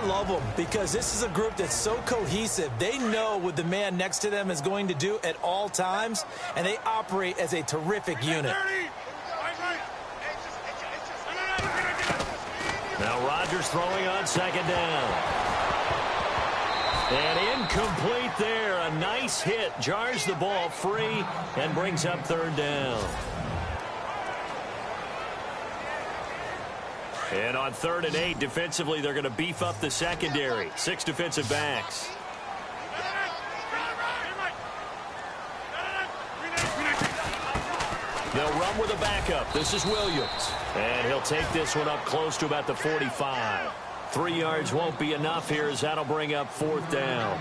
love them because this is a group that's so cohesive. They know what the man next to them is going to do at all times, and they operate as a terrific unit. Now Rodgers throwing on second down. And incomplete there. A nice hit. Jars the ball free and brings up third down. And on 3rd and 8, defensively, they're going to beef up the secondary. 6 defensive backs. They'll run with a backup. This is Williams. And he'll take this one up close to about the 45. 3 yards won't be enough here as that'll bring up 4th down.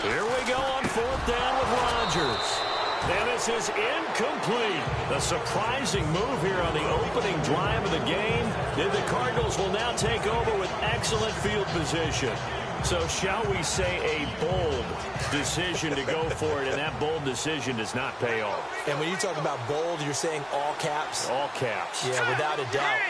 Here we go on 4th down with Rodgers. And this is incomplete. A surprising move here on the opening drive of the game. And the Cardinals will now take over with excellent field position. So shall we say a bold decision to go for it, and that bold decision does not pay off. And when you talk about bold, you're saying all caps? All caps. Yeah, without a doubt.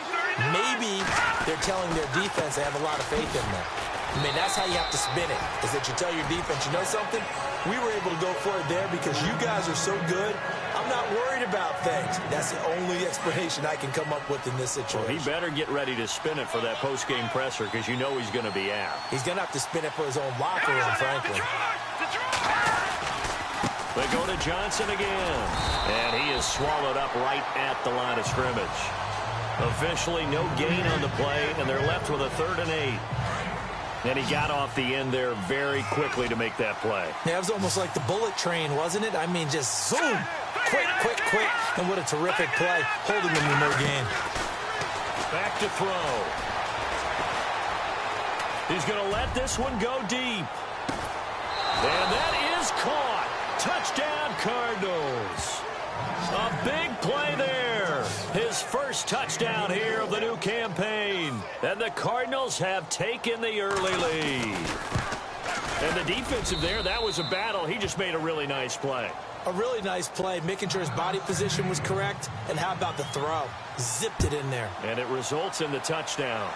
Maybe they're telling their defense they have a lot of faith in them. I mean, that's how you have to spin it, is that you tell your defense, you know something? We were able to go for it there because you guys are so good. I'm not worried about things. That's the only explanation I can come up with in this situation. Well, he better get ready to spin it for that post-game presser because you know he's going to be out. He's going to have to spin it for his own locker room, frankly. They go to Johnson again. And he is swallowed up right at the line of scrimmage. Officially no gain on the play, and they're left with a 3rd and 8. And he got off the end there very quickly to make that play. Yeah, it was almost like the bullet train, wasn't it? I mean, just zoom, quick, quick, quick. And what a terrific play, holding them in their game. Back to throw. He's going to let this one go deep. And that is caught. Touchdown, Cardinals. A big play there. His first touchdown here of the new campaign. And the Cardinals have taken the early lead. And the defensive there, that was a battle. He just made a really nice play. A really nice play, making sure his body position was correct. And how about the throw? Zipped it in there. And it results in the touchdown.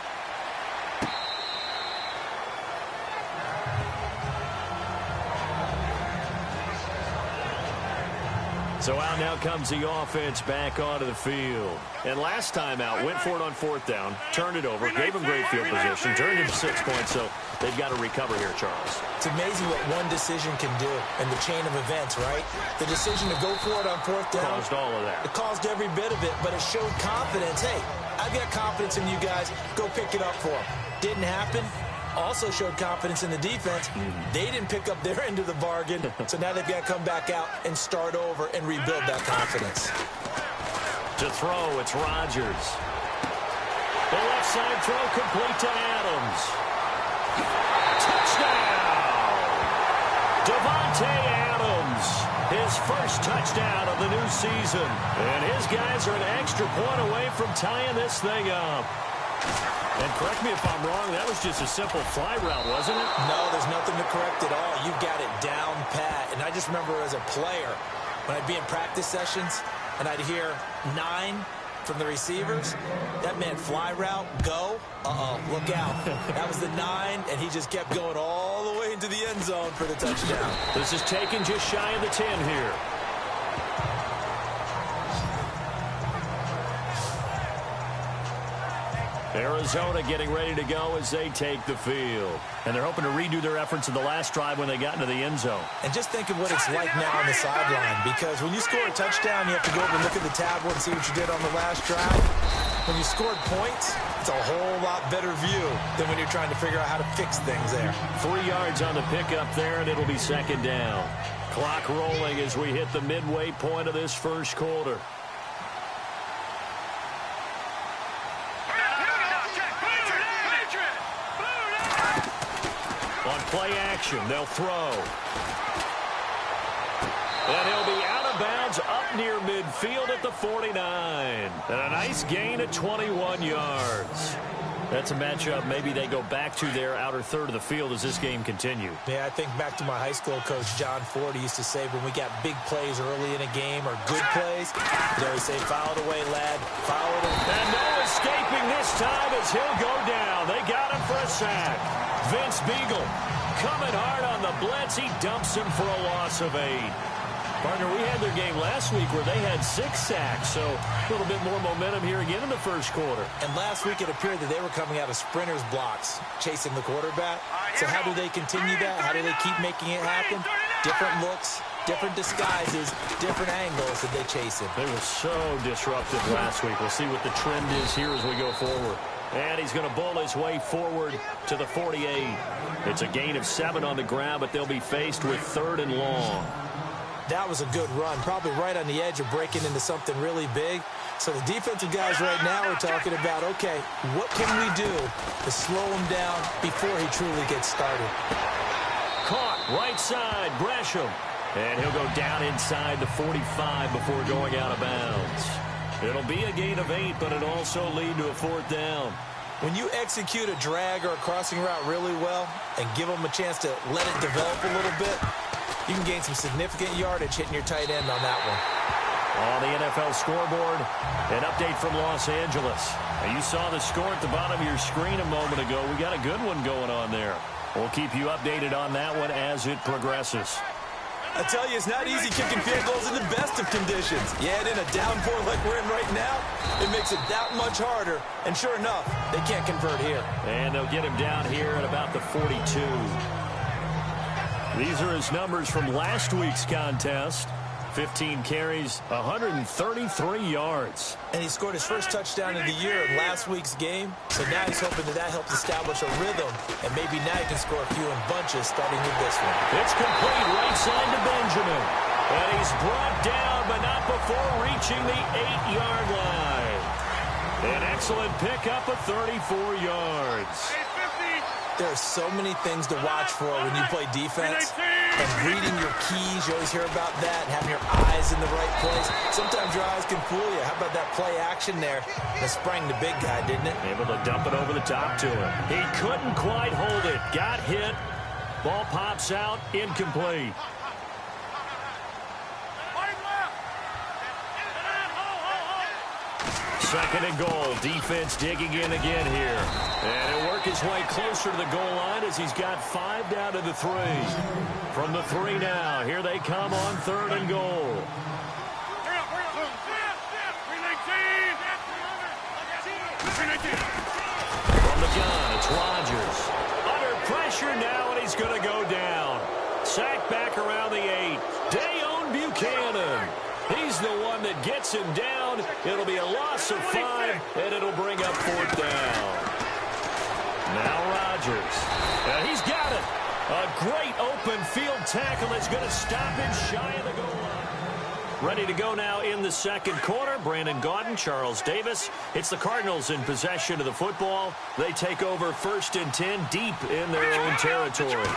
So out now comes the offense back onto the field. And last time out, went for it on 4th down, turned it over, gave them great field position, turned it to 6 points, so they've got to recover here, Charles. It's amazing what one decision can do in the chain of events, right? The decision to go for it on 4th down. Caused all of that. It caused every bit of it, but it showed confidence. Hey, I've got confidence in you guys. Go pick it up for them. Didn't happen. Also showed confidence in the defense. They didn't pick up their end of the bargain, so now they've got to come back out and start over and rebuild that confidence. To throw, it's Rodgers. The left side throw complete to Adams. Touchdown! Devontae Adams, his first touchdown of the new season. And his guys are an extra point away from tying this thing up. And correct me if I'm wrong, that was just a simple fly route, wasn't it? No, there's nothing to correct at all. You've got it down pat. And I just remember as a player, when I'd be in practice sessions, and I'd hear 9 from the receivers, that meant fly route, go, look out. That was the 9, and he just kept going all the way into the end zone for the touchdown. This is taken just shy of the 10 here. Arizona getting ready to go as they take the field. And they're hoping to redo their efforts in the last drive when they got into the end zone. And just think of what it's like now on the sideline, because when you score a touchdown, you have to go over and look at the tablet and see what you did on the last drive. When you scored points, it's a whole lot better view than when you're trying to figure out how to fix things there. 3 yards on the pickup there, and it'll be second down. Clock rolling as we hit the midway point of this first quarter. On play action, they'll throw. And he'll be out of bounds up near midfield at the 49. And a nice gain at 21 yards. That's a matchup maybe they go back to their outer third of the field as this game continues. Yeah, I think back to my high school coach, John Ford. He used to say when we got big plays early in a game or good plays, he'd always say, foul it away, lad. Foul it away. And no escaping this time as he'll go down. They got him for a sack. Vince Beagle coming hard on the blitz. He dumps him for a loss of 8. Partner, we had their game last week where they had 6 sacks, so a little bit more momentum here again in the first quarter. And last week it appeared that they were coming out of sprinters blocks, chasing the quarterback. So how do they continue that? How do they keep making it happen? Different looks, different disguises, different angles that they chase him. They were so disruptive last week. We'll see what the trend is here as we go forward. And he's going to bowl his way forward to the 48. It's a gain of 7 on the ground, but they'll be faced with 3rd and long. That was a good run, probably right on the edge of breaking into something really big. So the defensive guys right now are talking about, okay, what can we do to slow him down before he truly gets started? Caught right side, Gresham. And he'll go down inside the 45 before going out of bounds. It'll be a gain of 8, but it'll also lead to a 4th down. When you execute a drag or a crossing route really well and give them a chance to let it develop a little bit, you can gain some significant yardage hitting your tight end on that one. On the NFL scoreboard, an update from Los Angeles. Now, you saw the score at the bottom of your screen a moment ago. We got a good one going on there. We'll keep you updated on that one as it progresses. I tell you, it's not easy kicking field goals in the best of conditions. You add in a downpour like we're in right now, it makes it that much harder. And sure enough, they can't convert here. And they'll get him down here at about the 42. These are his numbers from last week's contest. 15 carries, 133 yards. And he scored his first touchdown of the year in last week's game. So now he's hoping that helps establish a rhythm. And maybe now he can score a few in bunches starting with this one. It's complete right side to Benjamin. And he's brought down, but not before reaching the 8-yard line. An excellent pickup of 34 yards. There are so many things to watch for when you play defense. And reading your keys, you always hear about that. And having your eyes in the right place. Sometimes your eyes can fool you. How about that play action there? That sprang the big guy, didn't it? Able to dump it over the top to him. He couldn't quite hold it. Got hit. Ball pops out. Incomplete. Second and goal. Defense digging in again here. And he'll work his way closer to the goal line as he's got 5 down to the 3. From the 3 now. Here they come on 3rd and goal. From the gun, it's Rodgers. Under pressure now, and he's going to go down. Sacked back around the 8. Dayon Buchanan. He's the one that gets him down. It'll be a loss of 5, and it'll bring up 4th down. Now Rodgers. He's got it. A great open field tackle that's going to stop him shy of the goal line. Ready to go now in the second quarter. Brandon Gaudin, Charles Davis. It's the Cardinals in possession of the football. They take over 1st and 10 deep in their own territory.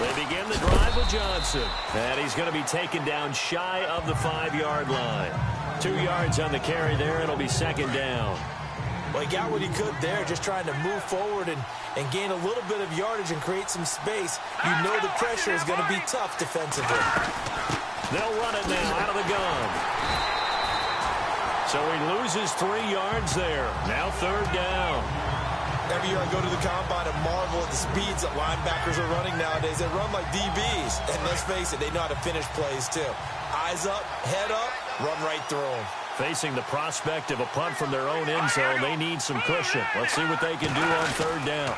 They begin the drive with Johnson. And he's going to be taken down shy of the 5-yard line. 2 yards on the carry there. It'll be 2nd down. Well, he got what he could there, just trying to move forward and gain a little bit of yardage and create some space. You know the pressure is going to be tough defensively. They'll run it now out of the gun. So he loses 3 yards there. Now 3rd down. Every year I go to the combine and marvel at the speeds that linebackers are running nowadays. They run like DBs. And let's face it, they know how to finish plays too. Eyes up, head up, run right through them. Facing the prospect of a punt from their own end zone, they need some cushion. Let's see what they can do on 3rd down.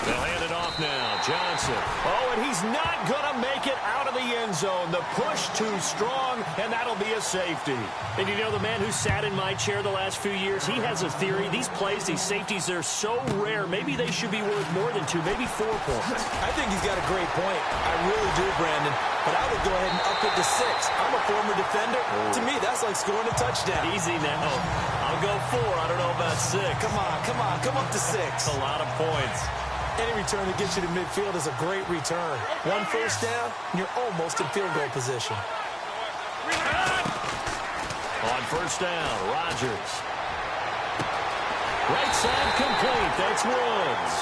They'll hand it off now. Johnson. Oh, and he's not going to make it out of the end zone. The push too strong, and that'll be a safety. And you know, the man who sat in my chair the last few years, he has a theory. These plays, these safeties, they're so rare. Maybe they should be worth more than 2, maybe 4 points. I think he's got a great point. I really do, Brandon. But I would go ahead and up it to 6. I'm a former defender. To me, that's like scoring a touchdown. Easy now. I'll go 4. I don't know about 6. Come on. Come up to 6. That's a lot of points. Any return that gets you to midfield is a great return. 1 first down, and you're almost in field goal position. On 1st down, Rodgers. Right side complete. That's Woods.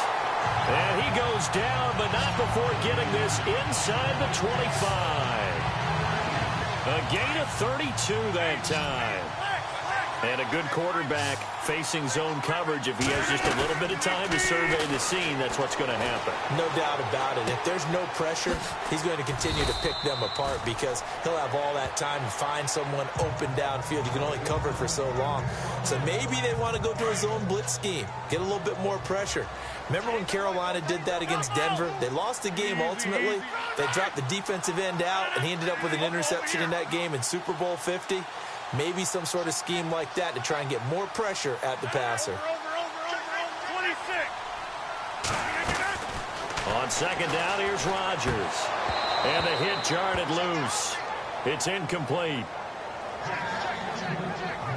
And he goes down, but not before getting this inside the 25. A gain of 32 that time. And a good quarterback facing zone coverage. If he has just a little bit of time to survey the scene, that's what's going to happen. No doubt about it. If there's no pressure, he's going to continue to pick them apart because he'll have all that time to find someone open downfield. You can only cover for so long. So maybe they want to go to a zone blitz scheme, get a little bit more pressure. Remember when Carolina did that against Denver? They lost the game ultimately. They dropped the defensive end out, and he ended up with an interception in that game in Super Bowl 50. Maybe some sort of scheme like that to try and get more pressure at the passer. On second down, here's Rodgers. And the hit jarred loose. It's incomplete.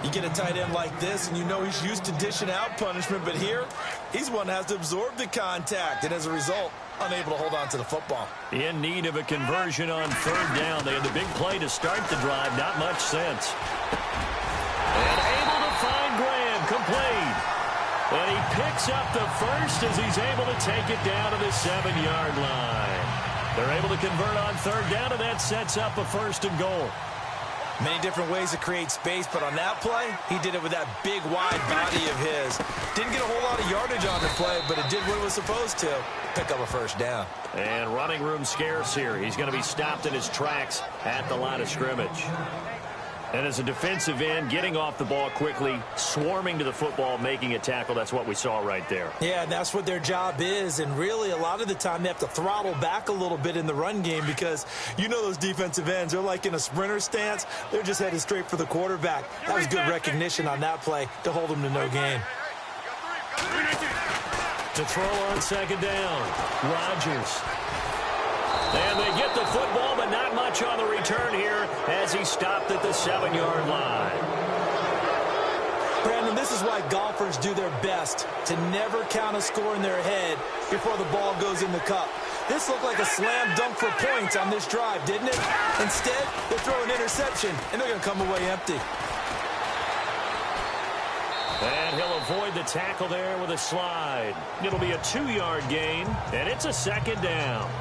You get a tight end like this, and you know he's used to dishing out punishment, but here, he's one that has to absorb the contact, and as a result, unable to hold on to the football. In need of a conversion on third down. They had the big play to start the drive. Not much sense. And able to find Graham, complete. And he picks up the first as he's able to take it down to the 7-yard line. They're able to convert on third down, and that sets up a first and goal. Many different ways to create space, but on that play, he did it with that big, wide body of his. Didn't get a whole lot of yardage on the play, but it did what it was supposed to, pick up a first down. And running room scarce here. He's going to be stopped in his tracks at the line of scrimmage. And as a defensive end, getting off the ball quickly, swarming to the football, making a tackle, that's what we saw right there. Yeah, and that's what their job is. And really, a lot of the time, they have to throttle back a little bit in the run game because you know those defensive ends, they're like in a sprinter stance. They're just headed straight for the quarterback. That was good recognition on that play to hold them to no gain. To throw on second down, Rodgers. And they get the football, but not much on the return here as he stopped at the 7-yard line. Brandon, this is why golfers do their best to never count a score in their head before the ball goes in the cup. This looked like a slam dunk for points on this drive, didn't it? Instead, they throw an interception, and they're going to come away empty. And he'll avoid the tackle there with a slide. It'll be a 2-yard gain, and it's a second down.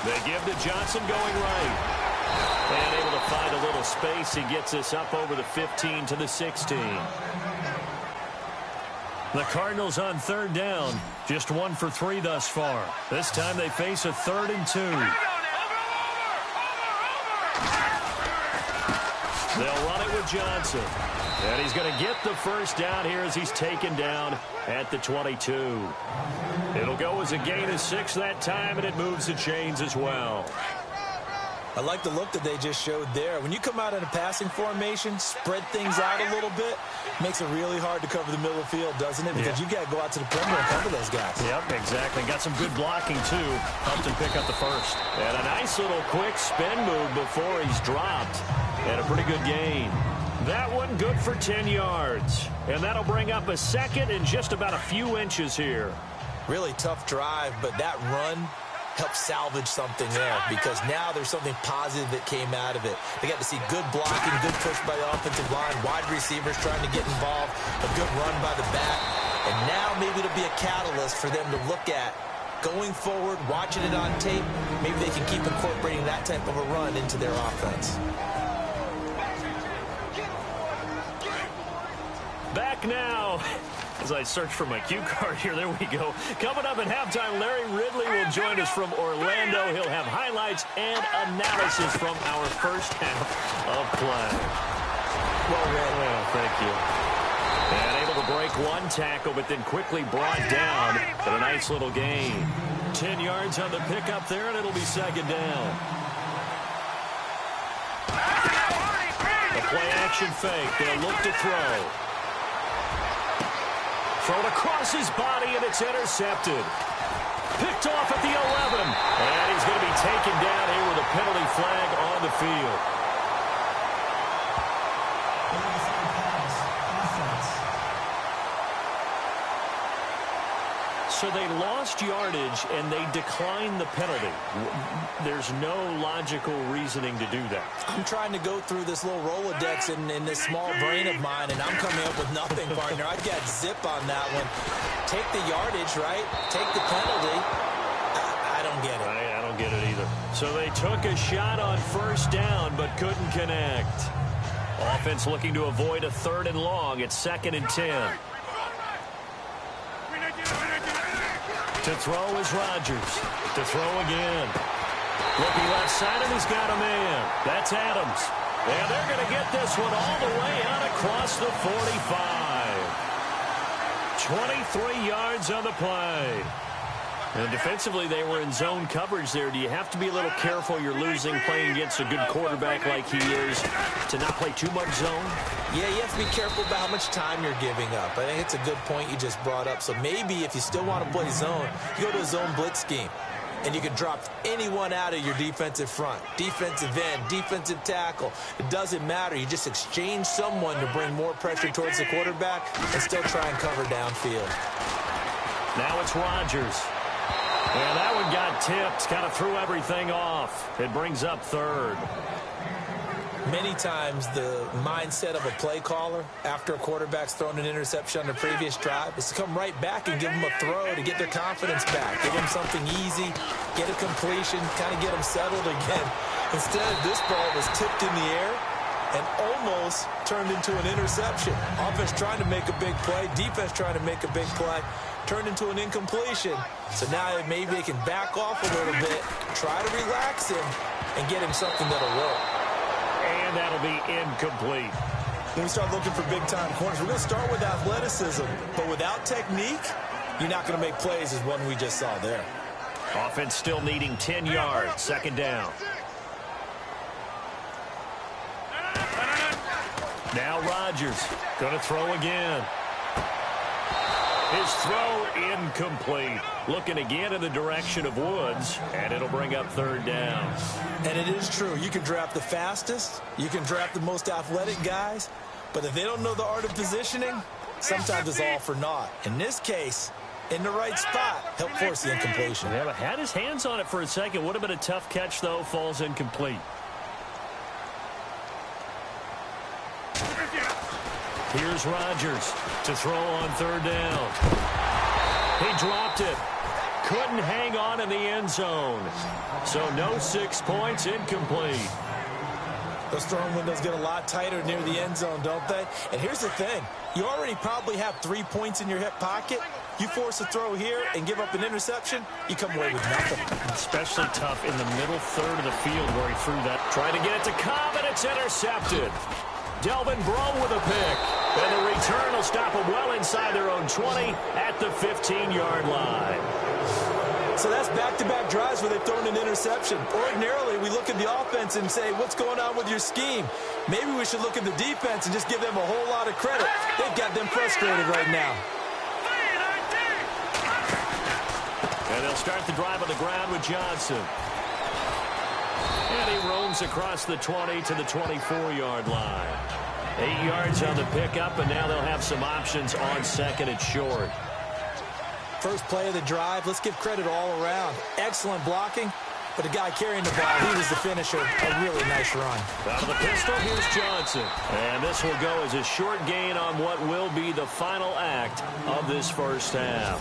They give to Johnson going right. And able to find a little space. He gets us up over the 15 to the 16. The Cardinals on third down. Just 1 for 3 thus far. This time they face a 3rd and 2. They'll run it with Johnson. And he's going to get the first down here as he's taken down at the 22. It'll go as a gain of 6 that time, and it moves the chains as well. I like the look that they just showed there. When you come out in a passing formation, spread things out a little bit, makes it really hard to cover the middle of the field, doesn't it? Because you've got to go out to the perimeter and cover those guys. Yep, exactly. Got some good blocking, too. Helped him pick up the first. And a nice little quick spin move before he's dropped. And a pretty good gain. That one good for 10 yards. And that'll bring up a second and just about a few inches here. Really tough drive, but that run helped salvage something there because now there's something positive that came out of it. They got to see good blocking, good push by the offensive line, wide receivers trying to get involved, a good run by the back. And now maybe it'll be a catalyst for them to look at going forward, watching it on tape. Maybe they can keep incorporating that type of a run into their offense. Back now. As I search for my cue card here, there we go. Coming up at halftime, Larry Ridley will join us from Orlando. He'll have highlights and analysis from our first half of play. Well read. Well, thank you. And able to break one tackle, but then quickly brought down at a nice little gain. 10 yards on the pickup there, and it'll be second down. A play-action fake. They'll look to throw. Thrown across his body, and it's intercepted. Picked off at the 11. And he's going to be taken down here with a penalty flag on the field. So they lost yardage, and they declined the penalty. There's no logical reasoning to do that. I'm trying to go through this little Rolodex in this small brain of mine, and I'm coming up with nothing, partner. I got zip on that one. Take the yardage, right? Take the penalty. I don't get it. I don't get it either. So they took a shot on first down, but couldn't connect. Offense looking to avoid a 3rd and long. It's 2nd and 10. To throw is Rodgers. To throw again. Looking left side, and he's got a man. That's Adams. And they're going to get this one all the way out across the 45. 23 yards on the play. And defensively, they were in zone coverage there. Do you have to be a little careful you're losing playing against a good quarterback like he is to not play too much zone? Yeah, you have to be careful about how much time you're giving up. I think it's a good point you just brought up. So maybe if you still want to play zone, you go to a zone blitz scheme. And you can drop anyone out of your defensive front. Defensive end, defensive tackle. It doesn't matter. You just exchange someone to bring more pressure towards the quarterback and still try and cover downfield. Now it's Rodgers. And that one got tipped. Kind of threw everything off. It brings up 3rd. Many times the mindset of a play caller after a quarterback's thrown an interception on the previous drive is to come right back and give them a throw to get their confidence back. Give them something easy, get a completion, kind of get them settled again. Instead, this ball was tipped in the air and almost turned into an interception. Offense trying to make a big play, defense trying to make a big play, turned into an incompletion. So now maybe they can back off a little bit, try to relax him, and get him something that'll work. And that'll be incomplete. When we start looking for big-time corners, we're going to start with athleticism. But without technique, you're not going to make plays as one we just saw there. Offense still needing 10 yards. 2nd down. Now Rodgers going to throw again. His throw incomplete. Looking again in the direction of Woods, and it'll bring up 3rd down. And it is true. You can draft the fastest. You can draft the most athletic guys. But if they don't know the art of positioning, sometimes it's all for naught. In this case, in the right spot, help force the incompletion. Yeah, but had his hands on it for a second. Would have been a tough catch, though. Falls incomplete. Here's Rodgers to throw on 3rd down. He dropped it. Couldn't hang on in the end zone. So no 6 points, incomplete. Those throwing windows get a lot tighter near the end zone, don't they? And here's the thing. You already probably have 3 points in your hip pocket. You force a throw here and give up an interception, you come away with nothing. Especially tough in the middle 3rd of the field where he threw that. Trying to get it to Cobb, and it's intercepted. Delvin Breaux with a pick. And the return will stop them well inside their own 20 at the 15-yard line. So that's back-to-back drives where they've thrown an interception. Ordinarily, we look at the offense and say, what's going on with your scheme? Maybe we should look at the defense and just give them a whole lot of credit. They've got them frustrated right now. And they'll start the drive on the ground with Johnson. And he roams across the 20 to the 24-yard line. 8 yards on the pickup, and now they'll have some options on 2nd and short. First play of the drive, let's give credit all around. Excellent blocking, but the guy carrying the ball, he was the finisher. A really nice run. Out of the pistol, here's Johnson. And this will go as a short gain on what will be the final act of this first half.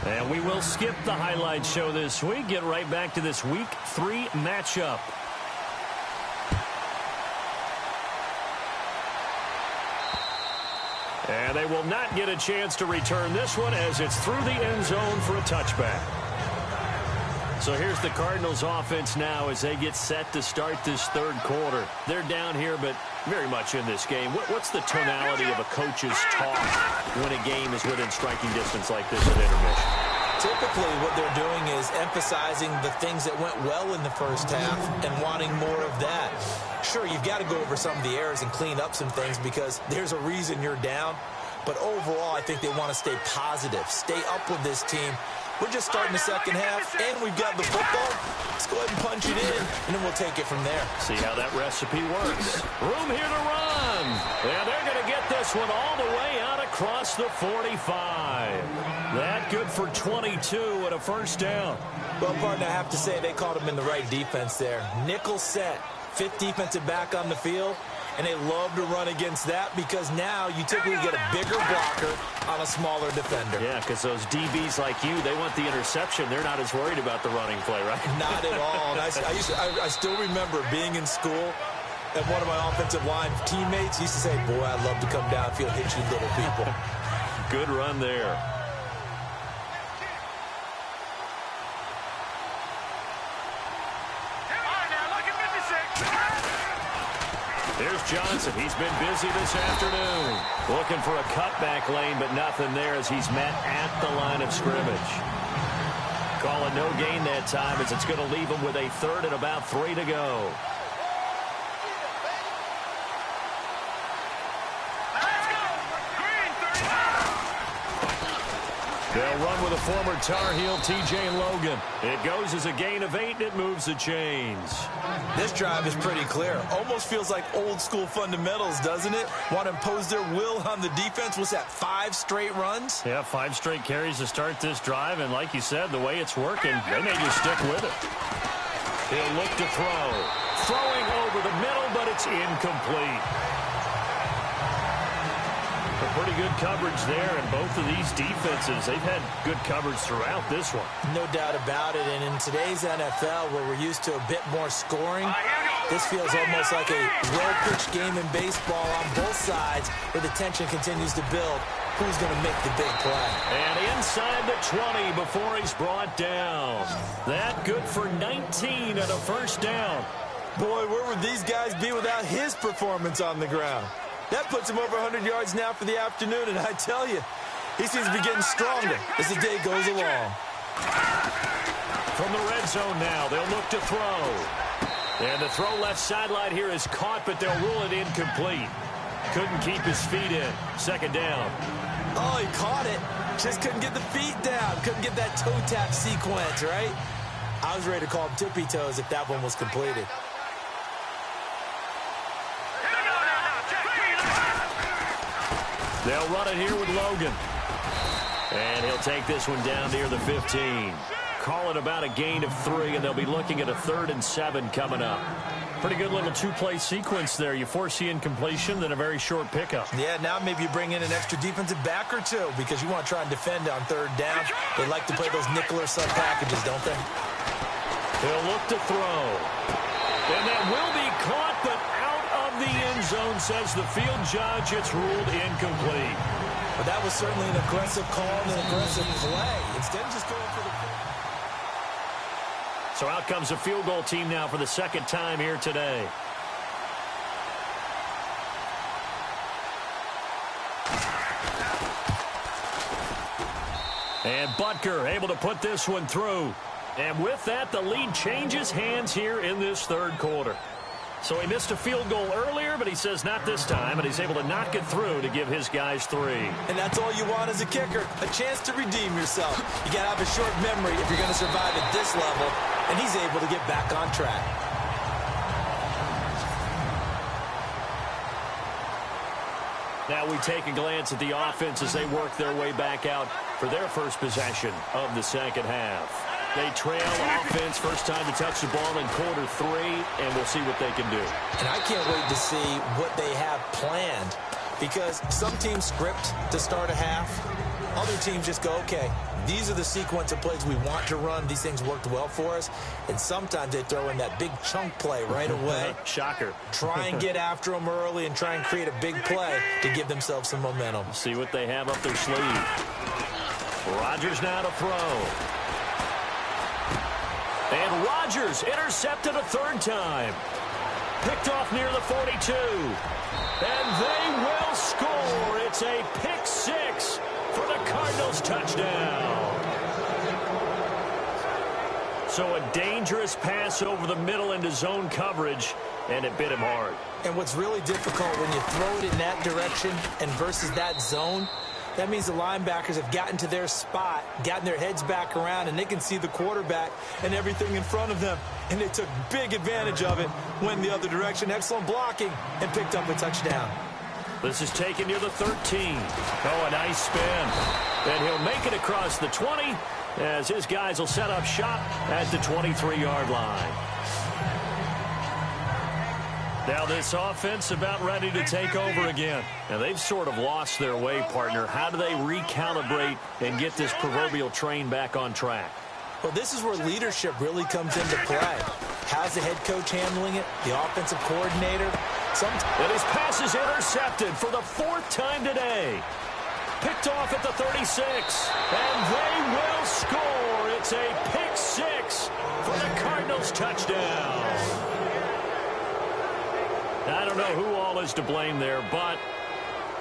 And we will skip the highlight show this week. Get right back to this Week 3 matchup. And they will not get a chance to return this one as it's through the end zone for a touchback. So here's the Cardinals offense now as they get set to start this 3rd quarter. They're down here, but very much in this game. What's the tonality of a coach's talk when a game is within striking distance like this at intermission? Typically, what they're doing is emphasizing the things that went well in the first half and wanting more of that. Sure, you've got to go over some of the errors and clean up some things because there's a reason you're down. But overall, I think they want to stay positive, stay up with this team, we're just starting the second half, and we've got the football. Let's go ahead and punch it in, and then we'll take it from there. See how that recipe works. Room here to run. And they're going to get this one all the way out across the 45. That good for 22 and a first down. Well, partner, I have to say they called him in the right defense there. Nickel set, fifth defensive back on the field, and they love to run against that because now you typically get a bigger blocker on a smaller defender. Yeah, because those DBs like you, they want the interception. They're not as worried about the running play, right? Not at all. And I still remember being in school, and one of my offensive line teammates used to say, boy, I'd love to come downfield, hit you little people. Good run there. Here's Johnson. He's been busy this afternoon. Looking for a cutback lane, but nothing there as he's met at the line of scrimmage. Calling no gain that time as it's going to leave him with a third and about 3 to go. They'll run with a former Tar Heel, T.J. Logan. It goes as a gain of 8, and it moves the chains. This drive is pretty clear. Almost feels like old-school fundamentals, doesn't it? Want to impose their will on the defense. What's that, 5 straight runs? Yeah, 5 straight carries to start this drive, and like you said, the way it's working, they may just stick with it. He'll look to throw. Throwing over the middle, but it's incomplete. Pretty good coverage there, and both of these defenses, they've had good coverage throughout this one. No doubt about it, and in today's NFL, where we're used to a bit more scoring, this feels almost like a well-pitched game in baseball on both sides, where the tension continues to build. Who's going to make the big play? And inside the 20 before he's brought down. That good for 19 and a first down. Boy, where would these guys be without his performance on the ground? That puts him over 100 yards now for the afternoon, and I tell you, he seems to be getting stronger as the day goes along. From the red zone now, they'll look to throw. And the throw left sideline here is caught, but they'll rule it incomplete. Couldn't keep his feet in. Second down. Oh, he caught it. Just couldn't get the feet down. Couldn't get that toe tap sequence, right? I was ready to call him tippy toes if that one was completed. They'll run it here with Logan. And he'll take this one down near the 15. Call it about a gain of 3, and they'll be looking at a 3rd and 7 coming up. Pretty good little 2-play sequence there. You force the incompletion, then a very short pickup. Yeah, now maybe you bring in an extra defensive back or two because you want to try and defend on 3rd down. They like to play those nickel or sub packages, don't they? He'll look to throw. And that will be caught, but out of the end zone, says the field judge. It's ruled incomplete. But that was certainly an aggressive call and an aggressive play. Instead of just going for the... So out comes a field goal team now for the second time here today. And Butker able to put this one through. And with that, the lead changes hands here in this third quarter. So he missed a field goal earlier, but he says not this time, and he's able to knock it through to give his guys 3. And that's all you want as a kicker, a chance to redeem yourself. You got to have a short memory if you're going to survive at this level, and he's able to get back on track. Now we take a glance at the offense as they work their way back out for their first possession of the second half. They trail offense, first time to touch the ball in quarter 3, and we'll see what they can do. And I can't wait to see what they have planned because some teams script to start a half. Other teams just go, okay, these are the sequence of plays we want to run. These things worked well for us. And sometimes they throw in that big chunk play right away. Shocker. Try and get after them early and try and create a big play to give themselves some momentum. See what they have up their sleeve. Rodgers now to throw. And Rodgers intercepted a 3rd time. Picked off near the 42. And they will score. It's a pick 6 for the Cardinals touchdown. So a dangerous pass over the middle into zone coverage, and it bit him hard. And what's really difficult when you throw it in that direction and versus that zone, That means the linebackers have gotten to their spot, gotten their heads back around, and they can see the quarterback and everything in front of them. And they took big advantage of it, went the other direction. Excellent blocking, and picked up a touchdown. This is taken near the 13. Oh, a nice spin. And he'll make it across the 20 as his guys will set up shop at the 23-yard line. Now this offense about ready to take over again. Now they've sort of lost their way, partner. How do they recalibrate and get this proverbial train back on track? Well, this is where leadership really comes into play. How's the head coach handling it? The offensive coordinator? And his pass is intercepted for the 4th time today. Picked off at the 36. And they will score. It's a pick 6 for the Cardinals touchdown. I don't know who all is to blame there, but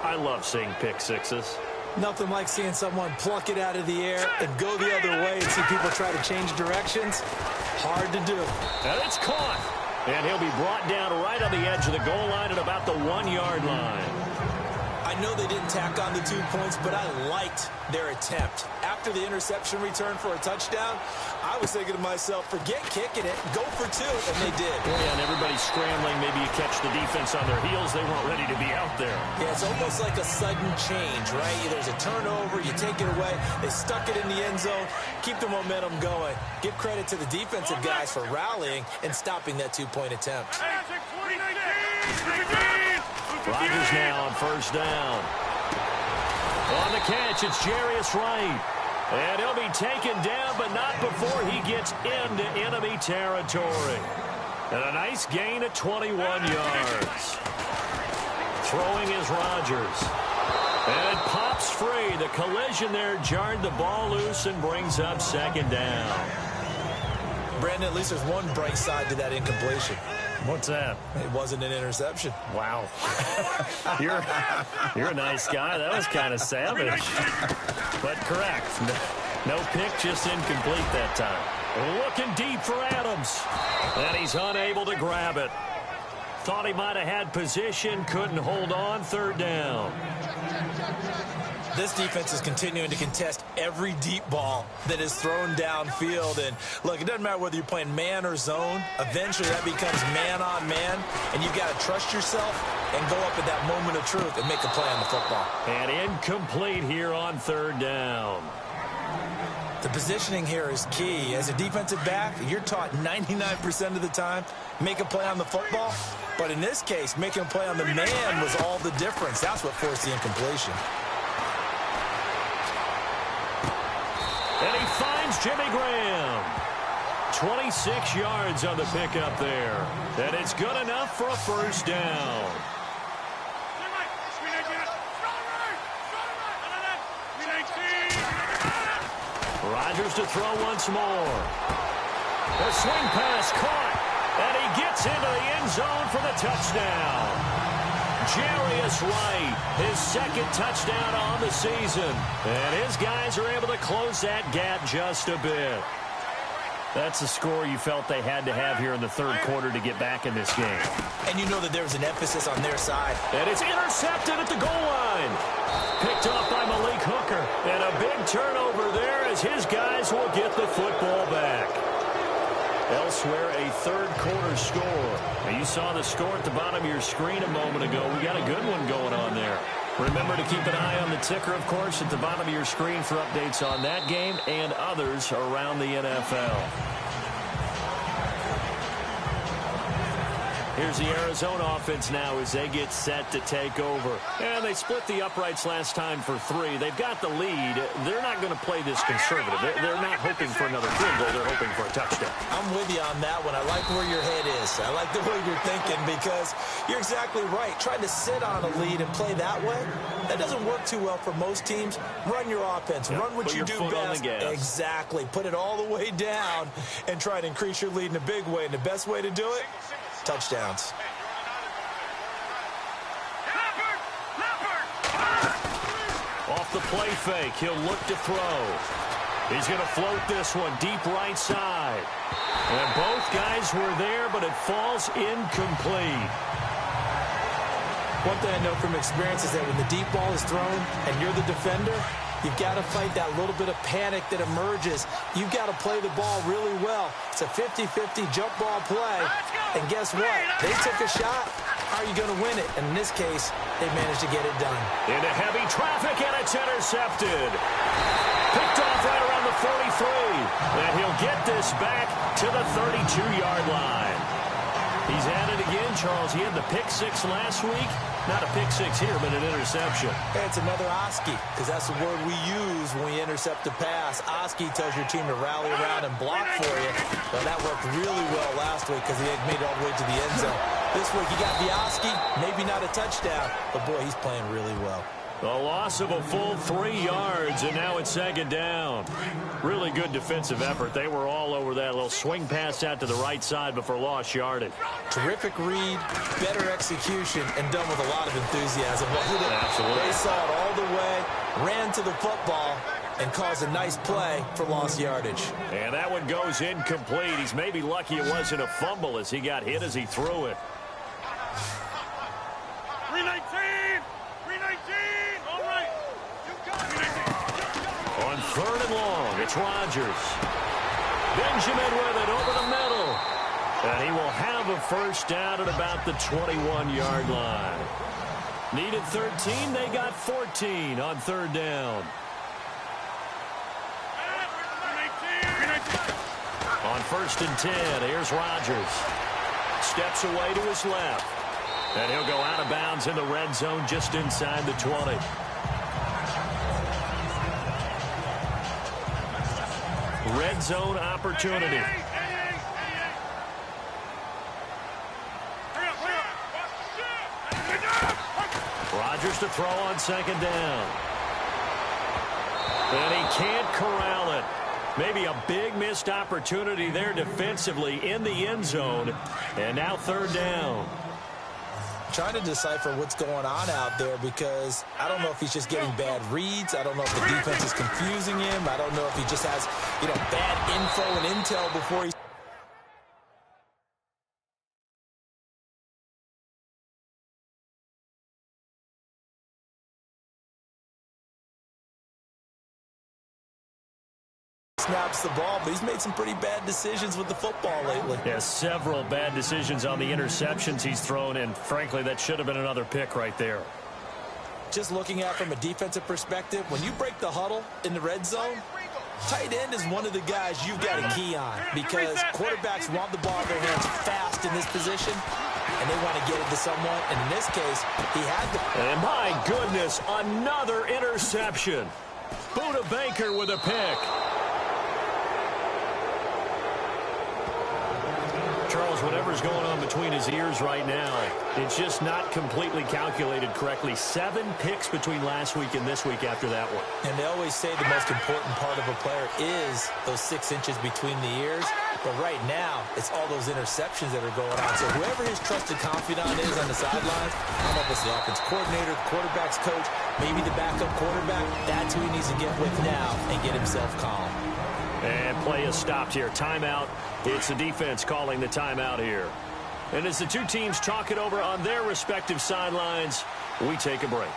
I love seeing pick sixes. Nothing like seeing someone pluck it out of the air and go the other way and see people try to change directions. Hard to do. And it's caught. And he'll be brought down right on the edge of the goal line at about the 1-yard line. I know they didn't tack on the 2 points, but I liked their attempt. After the interception return for a touchdown, I was thinking to myself, forget kicking it, go for 2, and they did. Yeah, and everybody's scrambling. Maybe you catch the defense on their heels. They weren't ready to be out there. Yeah, it's almost like a sudden change, right? There's a turnover, you take it away, they stuck it in the end zone, keep the momentum going. Give credit to the defensive guys for rallying and stopping that 2-point attempt. Rodgers now on first down. On the catch, it's Jarius Wright. And he'll be taken down, but not before he gets into enemy territory. And a nice gain at 21 yards. Throwing is Rodgers. And it pops free. The collision there jarred the ball loose and brings up 2nd down. Brandon, at least there's one bright side to that incompletion. What's that? It wasn't an interception. Wow. You're a nice guy. That was kind of savage. But correct. No pick, just incomplete that time. Looking deep for Adams. And he's unable to grab it. Thought he might have had position, couldn't hold on, 3rd down. This defense is continuing to contest every deep ball that is thrown downfield. And, look, it doesn't matter whether you're playing man or zone. Eventually, that becomes man-on-man, and you've got to trust yourself and go up at that moment of truth and make a play on the football. And incomplete here on 3rd down. The positioning here is key. As a defensive back, you're taught 99% of the time, make a play on the football. But in this case, making a play on the man was all the difference. That's what forced the incompletion. And he finds Jimmy Graham. 26 yards on the pickup there. And it's good enough for a 1st down. Rodgers to throw once more. The swing pass caught. And he gets into the end zone for the touchdown. Jarius Wright, his 2nd touchdown on the season. And his guys are able to close that gap just a bit. That's the score you felt they had to have here in the 3rd quarter to get back in this game. And you know that there was an emphasis on their side. And it's intercepted at the goal line. Picked off by Malik Hooker. And a big turnover there as his guys will get the football back. Elsewhere, a 3rd quarter score. Now, you saw the score at the bottom of your screen a moment ago. We got a good one going on there. Remember to keep an eye on the ticker, of course, at the bottom of your screen for updates on that game and others around the NFL. Here's the Arizona offense now as they get set to take over. And they split the uprights last time for 3. They've got the lead. They're not going to play this conservative. They're not hoping for another field goal. They're hoping for a touchdown. I'm with you on that one. I like where your head is. I like the way you're thinking because you're exactly right. Trying to sit on a lead and play that way, that doesn't work too well for most teams. Run your offense. Run what you do best. Exactly. Put it all the way down and try to increase your lead in a big way. And the best way to do it, touchdowns. Off the play fake, he'll look to throw. He's going to float this one deep right side. And both guys were there, but it falls incomplete. One thing I know from experience is that when the deep ball is thrown and you're the defender, you've got to fight that little bit of panic that emerges. You've got to play the ball really well. It's a 50-50 jump ball play. And guess what? They took a shot. How are you going to win it? And in this case, they managed to get it done. Into heavy traffic, and it's intercepted. Picked off right around the 43. And he'll get this back to the 32-yard line. He's at it again, Charles. He had the pick six last week. Not a pick six here, but an interception. Hey, it's another Oski, because that's the word we use when we intercept a pass. Oski tells your team to rally around and block for you. Well, that worked really well last week because he had made it all the way to the end zone. This week, you got the Oski, maybe not a touchdown, but boy, he's playing really well. A loss of a full 3 yards, and now it's second down. Really good defensive effort. They were all over that little swing pass out to the right side before lost yardage. Terrific read, better execution, and done with a lot of enthusiasm. Absolutely. They saw it all the way, ran to the football, and caused a nice play for lost yardage. And that one goes incomplete. He's maybe lucky it wasn't a fumble as he got hit as he threw it. 319! 319! All right. You got it. On third and long, it's Rodgers. Benjamin with it over the middle. And he will have a first down at about the 21-yard line. Needed 13. They got 14 on third down. On first and 10, here's Rodgers. Steps away to his left. And he'll go out of bounds in the red zone just inside the 20. Red zone opportunity. Rodgers to throw on second down. And he can't corral it. Maybe a big missed opportunity there defensively in the end zone. And now third down. Trying to decipher what's going on out there because I don't know if he's just getting bad reads. I don't know if the defense is confusing him. I don't know if he just has, bad info and intel before he... snaps the ball, but he's made some pretty bad decisions with the football lately. Yeah, several bad decisions on the interceptions he's thrown, and frankly, that should have been another pick right there. Just looking at it from a defensive perspective, when you break the huddle in the red zone, tight end is one of the guys you've got to key on because quarterbacks want the ball in their hands fast in this position, and they want to get it to someone, and in this case, he had the... And my goodness, another interception. Buda Baker with a pick. Charles, whatever's going on between his ears right now, it's just not completely calculated correctly. 7 picks between last week and this week after that one. And they always say the most important part of a player is those 6 inches between the ears. But right now, it's all those interceptions that are going on. So whoever his trusted confidant is on the sidelines, I don't know if it's the offense coordinator, the quarterback's coach, maybe the backup quarterback, that's who he needs to get with now and get himself calm. And play is stopped here. Timeout. It's the defense calling the timeout here. And as the two teams talk it over on their respective sidelines, we take a break.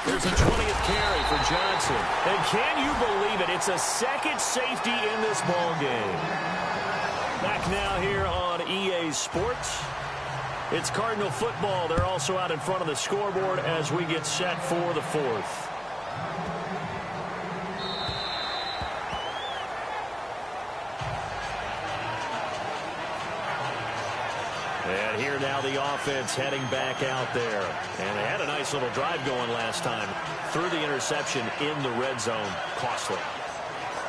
There's a 20th carry for Johnson. And can you believe it? It's a second safety in this ball game. Back now here on EA Sports. It's Cardinal football. They're also out in front of the scoreboard as we get set for the fourth. And here now the offense heading back out there. And they had a nice little drive going last time. Through the interception in the red zone. Costly.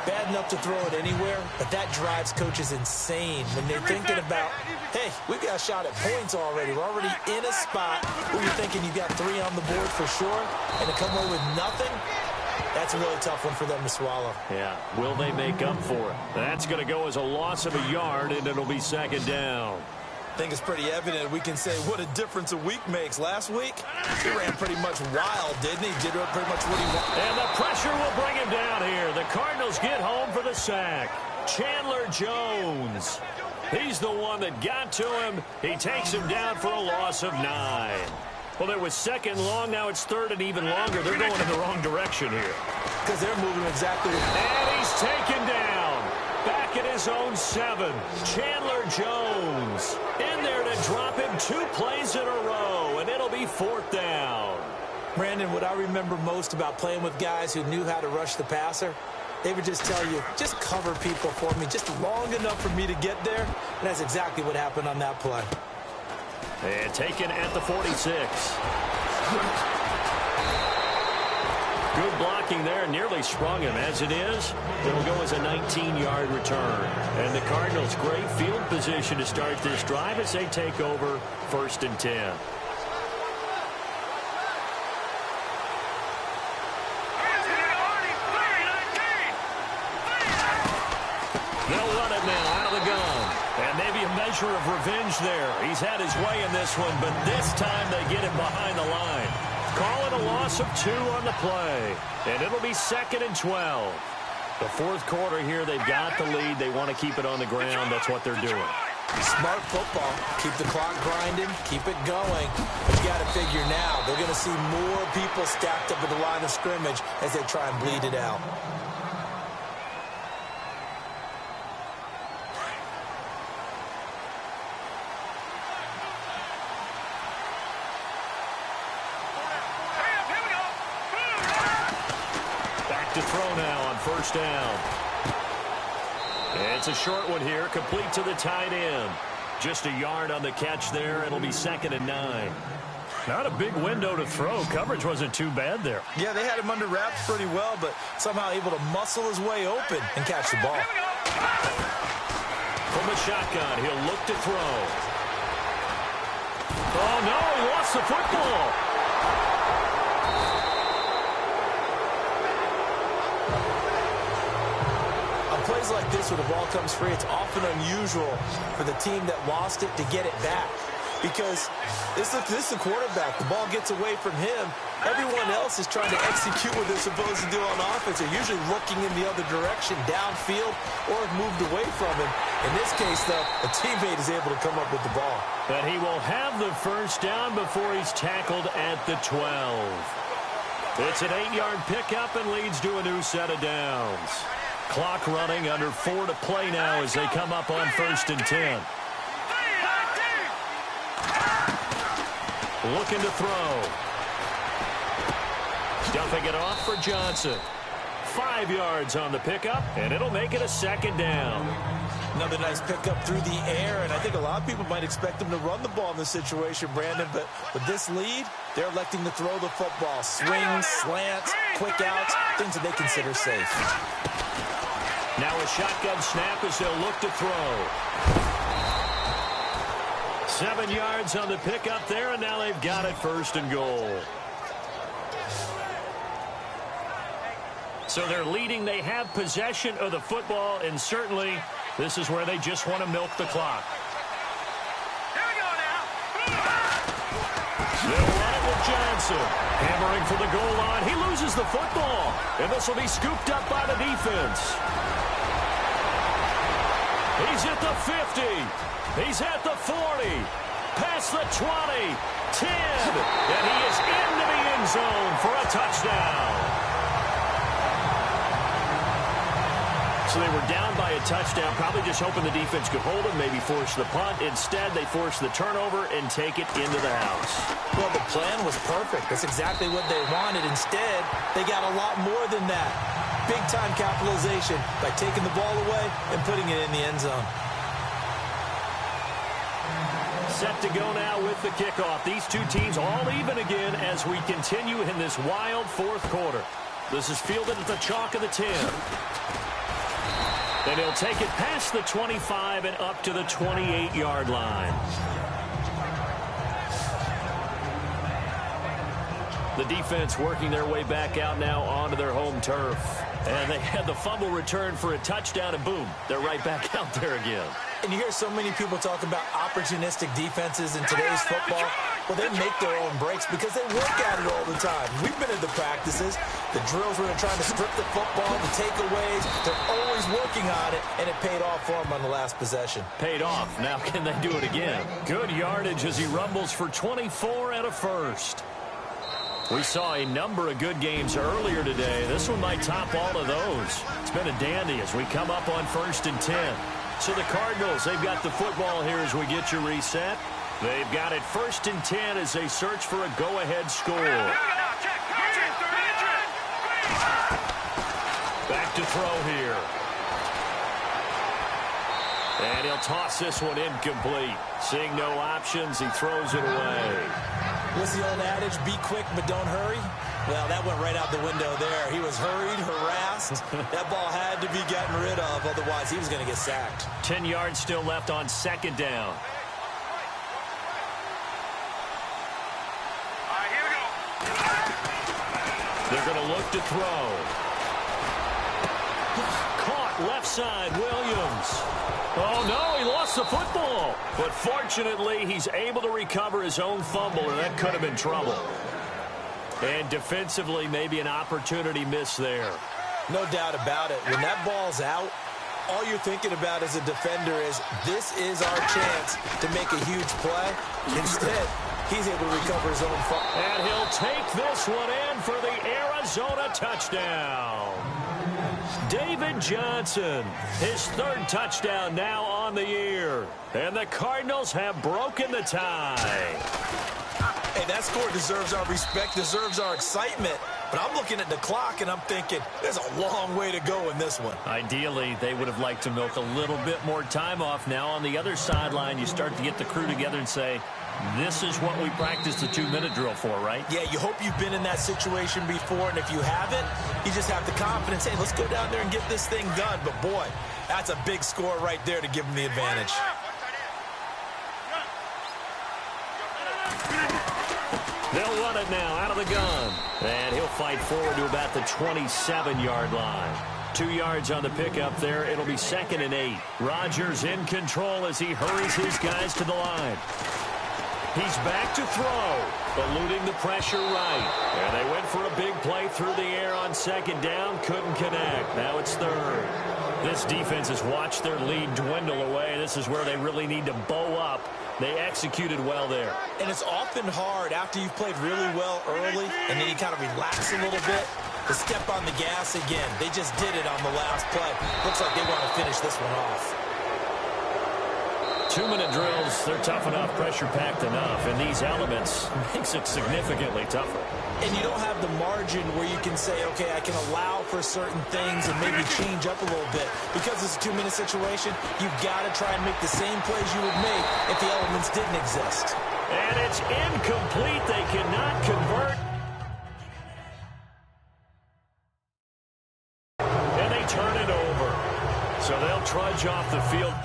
Bad enough to throw it anywhere, but that drives coaches insane when they're thinking about, hey, we've got a shot at points already. We're already in a spot where you're thinking you've got 3 on the board for sure, and to come away with nothing, that's a really tough one for them to swallow. Yeah, will they make up for it? That's going to go as a loss of a yard, and it'll be second down. I think it's pretty evident we can say what a difference a week makes. Last week, he ran pretty much wild, didn't he? Did pretty much what he wanted. And the pressure will bring him down here. The Cardinals get home for the sack. Chandler Jones. He's the one that got to him. He takes him down for a loss of 9. Well, it was second long. Now it's third and even longer. They're going in the wrong direction here. Because they're moving exactly. And he's taken down. Back at his own 7. Chandler Jones in there to drop him 2 plays in a row. And it'll be 4th down. Brandon, what I remember most about playing with guys who knew how to rush the passer, they would just tell you, just cover people for me, just long enough for me to get there. And that's exactly what happened on that play. And taken at the 46. Good blocking there, nearly sprung him. As it is, it'll go as a 19-yard return. And the Cardinals, great field position to start this drive as they take over 1st and 10. They'll run it now out of the gun. And maybe a measure of revenge there. He's had his way in this one, but this time they get him behind the line. Call it a loss of 2 on the play. And it'll be 2nd and 12. The 4th quarter here, they've got the lead. They want to keep it on the ground. That's what they're doing. Smart football. Keep the clock grinding. Keep it going. But you got to figure now, they're going to see more people stacked up at the line of scrimmage as they try and bleed it out. To throw now on 1st down. And it's a short one here, complete to the tight end. Just a yard on the catch there. It'll be 2nd and 9. Not a big window to throw. Coverage wasn't too bad there. Yeah, they had him under wraps pretty well, but somehow able to muscle his way open and catch the ball. From the shotgun, he'll look to throw. Oh, no, he lost the football. Plays like this where the ball comes free, it's often unusual for the team that lost it to get it back. Because this is the quarterback. The ball gets away from him. Everyone else is trying to execute what they're supposed to do on offense. They're usually looking in the other direction, downfield, or have moved away from him. In this case, though, a teammate is able to come up with the ball. But he will have the 1st down before he's tackled at the 12. It's an 8-yard pickup and leads to a new set of downs. Clock running, under 4 to play now as they come up on 1st and 10. Looking to throw. Dumping it off for Johnson. 5 yards on the pickup, and it'll make it a 2nd down. Another nice pickup through the air, and I think a lot of people might expect him to run the ball in this situation, Brandon, but with this lead, they're electing to throw the football. Swings, slants, quick outs, things that they consider safe. Now a shotgun snap as they'll look to throw. 7 yards on the pickup there, and now they've got it 1st and goal. So they're leading. They have possession of the football, and certainly this is where they just want to milk the clock. Here we go now. They'll run it with Johnson. Hammering for the goal line. He loses the football, and this will be scooped up by the defense. He's at the 50. He's at the 40. Past the 20. 10. And he is into the end zone for a touchdown. So they were down by a touchdown, probably just hoping the defense could hold them, maybe force the punt. Instead, they force the turnover and take it into the house. Well, the plan was perfect. That's exactly what they wanted. Instead, they got a lot more than that. Big-time capitalization by taking the ball away and putting it in the end zone. Set to go now with the kickoff. These two teams all even again as we continue in this wild 4th quarter. This is fielded at the chalk of the 10. And he'll take it past the 25 and up to the 28-yard line. The defense working their way back out now onto their home turf. And they had the fumble return for a touchdown, and boom, they're right back out there again. And you hear so many people talk about opportunistic defenses in today's football. Well, they make their own breaks because they work at it all the time. We've been at the practices, the drills where they're trying to strip the football, the takeaways. They're always working on it, and it paid off for them on the last possession. Paid off. Now can they do it again? Good yardage as he rumbles for 24 and a first. We saw a number of good games earlier today. This one might top all of those. It's been a dandy as we come up on 1st and 10. So the Cardinals, they've got the football here as we get you reset. They've got it 1st and 10 as they search for a go-ahead score. Back to throw here. And he'll toss this one incomplete. Seeing no options, he throws it away. What's the old adage? Be quick, but don't hurry. Well, that went right out the window there. He was hurried, harassed. That ball had to be gotten rid of, otherwise he was going to get sacked. 10 yards still left on 2nd down. All right, here we go. They're going to look to throw. Caught left side, Williams. Oh, no, he lost the football. But fortunately, he's able to recover his own fumble, or that could have been trouble. And defensively, maybe an opportunity miss there. No doubt about it. When that ball's out, all you're thinking about as a defender is, this is our chance to make a huge play. Instead, he's able to recover his own fumble. And he'll take this one in for the Arizona touchdown. David Johnson, his 3rd touchdown now on the year. And the Cardinals have broken the tie. Hey, that score deserves our respect, deserves our excitement. But I'm looking at the clock, and I'm thinking, there's a long way to go in this one. Ideally, they would have liked to milk a little bit more time off. Now on the other sideline, you start to get the crew together and say, this is what we practiced the 2-minute drill for, right? Yeah, you hope you've been in that situation before, and if you haven't, you just have the confidence, hey, let's go down there and get this thing done. But, boy, that's a big score right there to give them the advantage. They'll run it now out of the gun. And he'll fight forward to about the 27-yard line. 2 yards on the pickup there. It'll be 2nd and 8. Rodgers in control as he hurries his guys to the line. He's back to throw, eluding the pressure right. And they went for a big play through the air on 2nd down. Couldn't connect. Now it's 3rd. This defense has watched their lead dwindle away. This is where they really need to bow up. They executed well there. And it's often hard after you've played really well early and then you kind of relax a little bit to step on the gas again. They just did it on the last play. Looks like they want to finish this one off. 2-minute drills, they're tough enough, pressure-packed enough, and these elements makes it significantly tougher. And you don't have the margin where you can say, okay, I can allow for certain things and maybe change up a little bit. Because it's a 2-minute situation, you've got to try and make the same plays you would make if the elements didn't exist. And it's incomplete. They cannot convert. And they turn it over. So they'll trudge off the field.